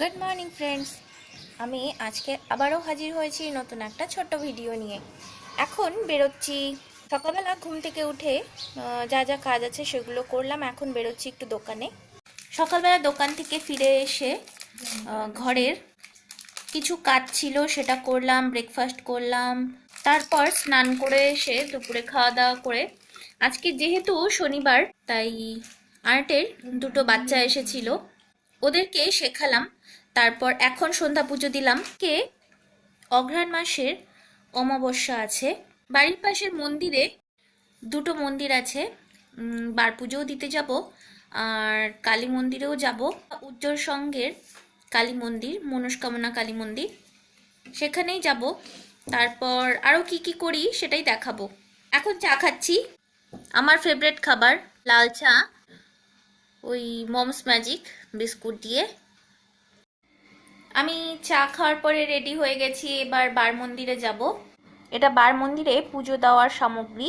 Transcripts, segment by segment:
Good morning friends, আমি আজকে আবারও হাজির হয়েছি নতুন একটা ছোট্ট ভিডিও নিয়ে। এখন বেরোচ্ছি। সকালবেলা ঘুম থেকে উঠে যা যা কাজ আছে সেগুলো করলাম। এখন বেরোচ্ছি একটু দোকানে। সকালবেলা দোকান থেকে ফিরে এসে ঘরের কিছু কাজ ছিল সেটা করলাম, ব্রেকফাস্ট করলাম। তারপর স্নান করে এসে দুপুরে খাওয়া দাওয়া করে, আজকে যেহেতু শনিবার তাই আর্টের দুটো বাচ্চা এসেছিল, ওদেরকে শেখালাম। তারপর এখন সন্ধ্যা পুজো দিলাম। অঘ্রাণ মাসের অমাবস্যা আছে। বাড়ির পাশের মন্দিরে দুটো মন্দির আছে, বার পুজোও দিতে যাব আর কালী মন্দিরেও যাব। উজ্জ্বল সঙ্গের কালী মন্দির, মনস্কামনা কালী মন্দির, সেখানেই যাব। তারপর আরও কি কি করি সেটাই দেখাবো। এখন চা খাচ্ছি, আমার ফেভারিট খাবার লাল চা, ওই মমস ম্যাজিক বিস্কুট দিয়ে। আমি চা খাওয়ার পরে রেডি হয়ে গেছি, এবার বার মন্দিরে যাব। এটা বার মন্দিরে পুজো দেওয়ার সামগ্রী।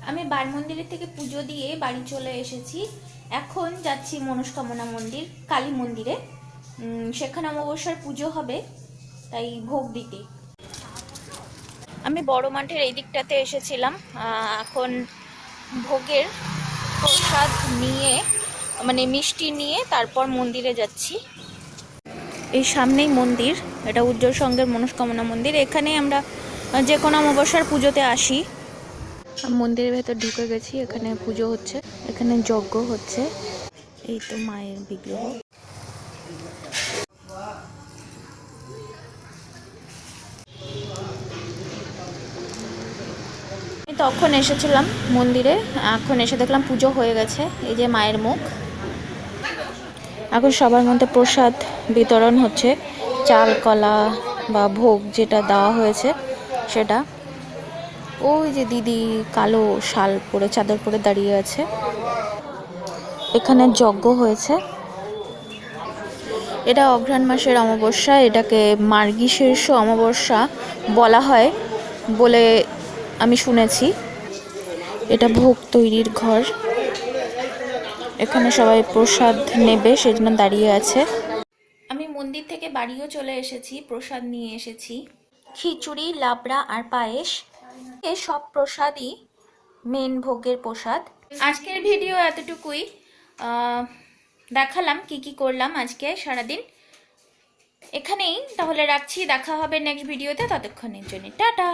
আমি বার মন্দিরের থেকে পুজো দিয়ে বাড়ি চলে এসেছি। এখন যাচ্ছি মনস্কামনা মন্দির, কালী মন্দিরে। সেখানে অমাবস্যার পুজো হবে, তাই ভোগ দিতে। আমি বড় মাঠের এই দিকটাতে এসেছিলাম। এখন ভোগের প্রসাদ নিয়ে, মানে মিষ্টি নিয়ে তারপর মন্দিরে যাচ্ছি। এই সামনেই মন্দির, এটা উজ্জ্বল সঙ্গের মনস্কামনা মন্দির। এখানে আমরা যে কোনো অমাবস্যার পুজোতে আসি। মন্দিরের ভেতর ঢুকে গেছি, এখানে পুজো হচ্ছে, এখানে যজ্ঞ হচ্ছে। এই তো মায়ের বিগ্রহ। তখন এসেছিলাম মন্দিরে, এখন এসে দেখলাম পুজো হয়ে গেছে। এই যে মায়ের মুখ। এখন সবার মধ্যে প্রসাদ বিতরণ হচ্ছে, চাল কলা বা ভোগ যেটা দেওয়া হয়েছে সেটা। ওই যে দিদি কালো শাল পরে চাদর পরে দাঁড়িয়ে আছে। এখানে যজ্ঞ হয়েছে। এটা অঘ্রাণ মাসের অমাবস্যা, এটাকে মার্গশীর্ষ অমাবস্যা বলা হয় বলে আমি শুনেছি। এটা ভোগ তৈরির ঘর, এখানে সবাই প্রসাদ নেবে সেজন্য দাঁড়িয়ে আছে। আমি মন্দির থেকে বাড়িও চলে এসেছি, প্রসাদ নিয়ে এসেছি, খিচুড়ি, লাবড়া আর পায়েস। এই সব প্রসাদই মেন ভোগের প্রসাদ। আজকের ভিডিও এতটুকুই। দেখালাম কি কি করলাম আজকে সারাদিন। এখানেই তাহলে রাখছি, দেখা হবে নেক্সট ভিডিওতে। ততক্ষণের জন্য টাটা।